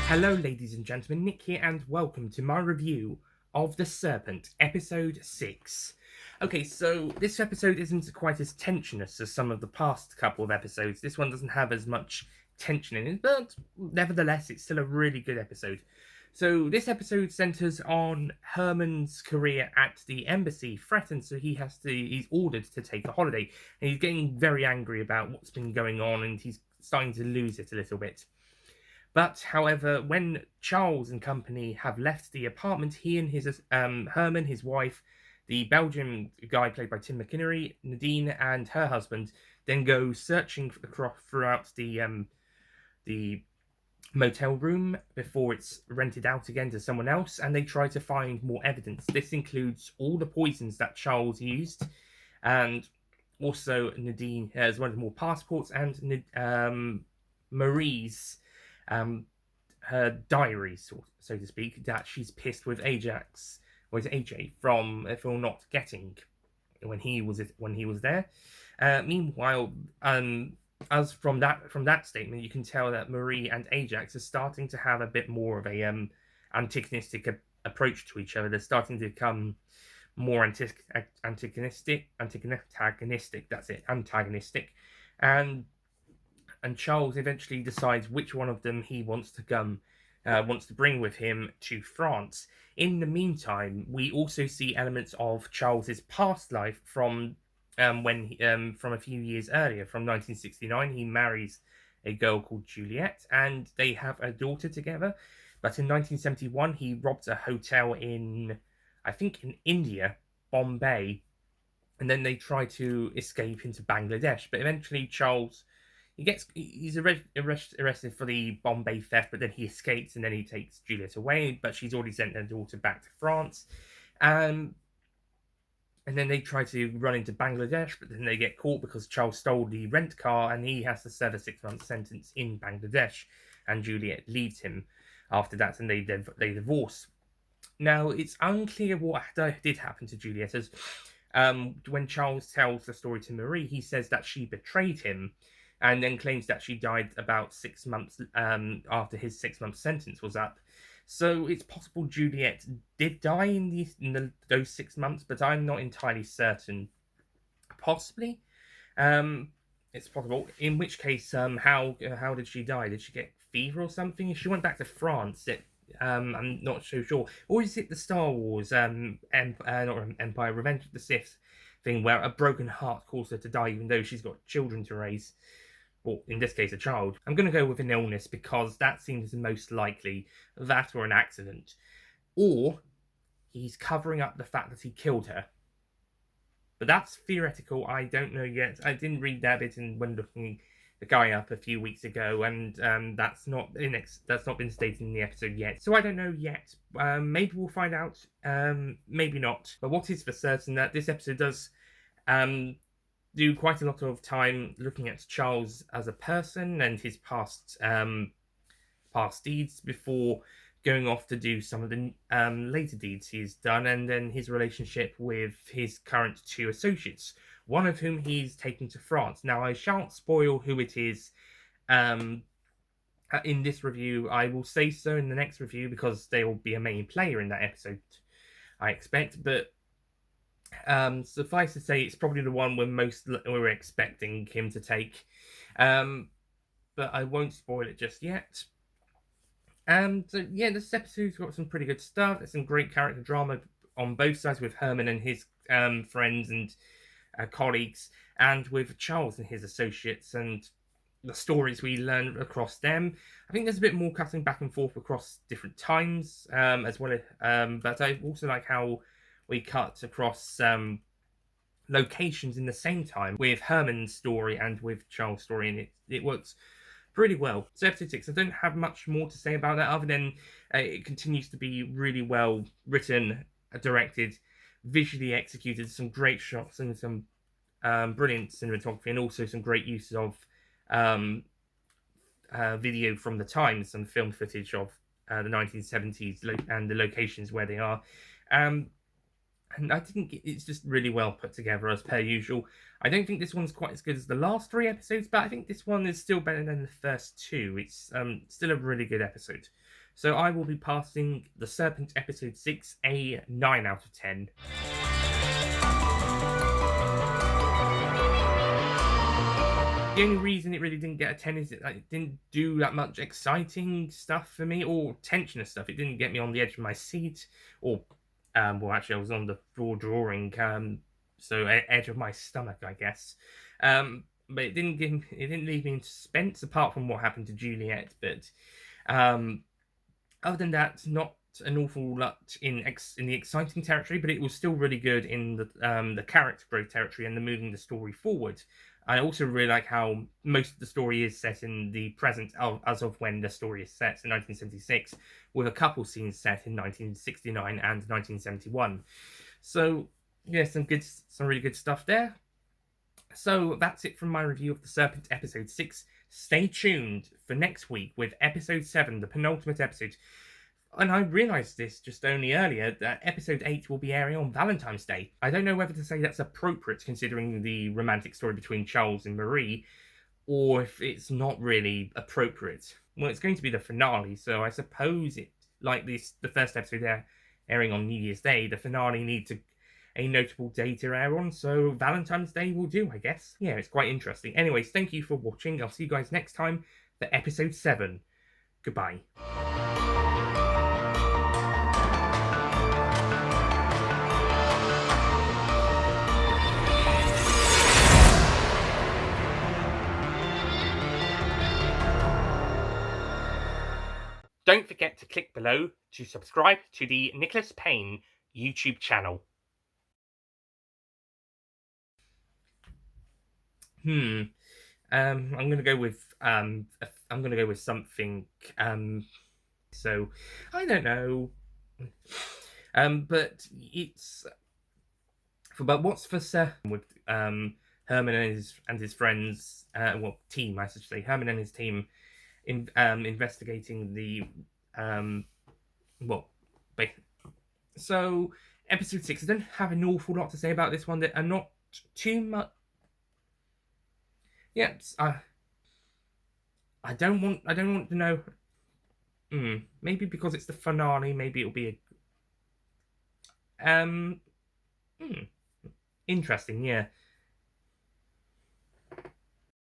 Hello, ladies and gentlemen, Nick here, and welcome to my review of The Serpent, episode 6. Okay, so this episode isn't quite as tensionous as some of the past couple of episodes. This one doesn't have as much tension in it, but nevertheless, it's still a really good episode. So, this episode centers on Herman's career at the embassy threatened, so he's ordered to take a holiday, and he's getting very angry about what's been going on, and he's starting to lose it a little bit. But, however, when Charles and company have left the apartment, he and his Herman, his wife, the Belgian guy played by Tim McInnery, Nadine, and her husband, then go searching throughout the motel room before it's rented out again to someone else, and they try to find more evidence. This includes all the poisons that Charles used, and also Nadine has one of more passports, and Marie's um, her diary, so to speak, that she's pissed with Ajax, or is it AJ, for not getting when he was there. Meanwhile, as from that statement, you can tell that Marie and Ajax are starting to have a bit more of a antagonistic approach to each other. They're starting to become more antagonistic. That's it, antagonistic, and Charles eventually decides which one of them he wants to bring with him to France. In the meantime, we also see elements of Charles's past life from from a few years earlier, from 1969. He marries a girl called Juliet, and they have a daughter together. But in 1971, he robs a hotel I think, in India, Bombay, and then they try to escape into Bangladesh. But eventually, he's arrested for the Bombay theft, but then he escapes and then he takes Juliet away. But she's already sent her daughter back to France, and then they try to run into Bangladesh, but then they get caught because Charles stole the rent car, and he has to serve a 6-month sentence in Bangladesh. And Juliet leaves him after that, and they divorce. Now, it's unclear what did happen to Juliet, as when Charles tells the story to Marie, he says that she betrayed him, and then claims that she died about 6 months after his 6-month sentence was up. So it's possible Juliet did die in those 6 months, but I'm not entirely certain. Possibly, it's possible. In which case, how did she die? Did she get fever or something? If she went back to France, I'm not so sure. Or is it the Star Wars not Empire, Revenge of the Sith thing, where a broken heart caused her to die, even though she's got children to raise? Or in this case, a child. I'm going to go with an illness because that seems the most likely. That or an accident. Or he's covering up the fact that he killed her. But that's theoretical. I don't know yet. I didn't read that bit when looking the guy up a few weeks ago, and that's not been stated in the episode yet. So I don't know yet. Maybe we'll find out. Maybe not. But what is for certain that this episode does do quite a lot of time looking at Charles as a person and his past deeds before going off to do some of the later deeds he's done, and then his relationship with his current 2 associates, one of whom he's taken to France. Now, I shan't spoil who it is in this review. I will say so in the next review because they will be a main player in that episode, I expect. But suffice to say, it's probably the one we're expecting him to take. But I won't spoil it just yet. So yeah, this episode's got some pretty good stuff. There's some great character drama on both sides with Herman and his friends and colleagues, and with Charles and his associates, and the stories we learn across them. I think there's a bit more cutting back and forth across different times, as well as. But I also like how we cut across locations in the same time with Herman's story and with Charles' story, and it works pretty well. So episode 6, I don't have much more to say about that other than it continues to be really well written, directed, visually executed, some great shots and some brilliant cinematography, and also some great uses of video from the time, some film footage of the 1970s and the locations where they are. And I think it's just really well put together as per usual. I don't think this one's quite as good as the last 3 episodes, but I think this one is still better than the first 2. It's still a really good episode. So I will be passing The Serpent Episode 6 a 9 out of 10. The only reason it really didn't get a 10 is that it didn't do that much exciting stuff for me, or tensionous stuff. It didn't get me on the edge of my seat, or, well, actually, I was on the floor drawing, so edge of my stomach, I guess. But it didn't leave me in suspense, apart from what happened to Juliet. But other than that, not an awful lot in the exciting territory, but it was still really good in the character growth territory and the moving the story forward. I also really like how most of the story is set in the present as of when the story is set in 1976, with a couple scenes set in 1969 and 1971. So yeah, some really good stuff there. So that's it from my review of The Serpent Episode 6. Stay tuned for next week with Episode 7, the penultimate episode. And I realised this just only earlier, that Episode 8 will be airing on Valentine's Day. I don't know whether to say that's appropriate considering the romantic story between Charles and Marie, or if it's not really appropriate. Well, it's going to be the finale, so I suppose it, like the first episode airing on New Year's Day, the finale needs a notable day to air on, so Valentine's Day will do, I guess. Yeah, it's quite interesting. Anyways, thank you for watching. I'll see you guys next time for Episode 7. Goodbye. Don't forget to click below to subscribe to the Nicholas Payne YouTube channel. I'm gonna go with something. So I don't know. But it's but what's for with Herman and his friends, team, I should say, Herman and his team investigating the well, so episode 6. I don't have an awful lot to say about this one. That are not too much. Yes, I don't want to know. Maybe because it's the finale. Maybe it'll be a interesting. Yeah.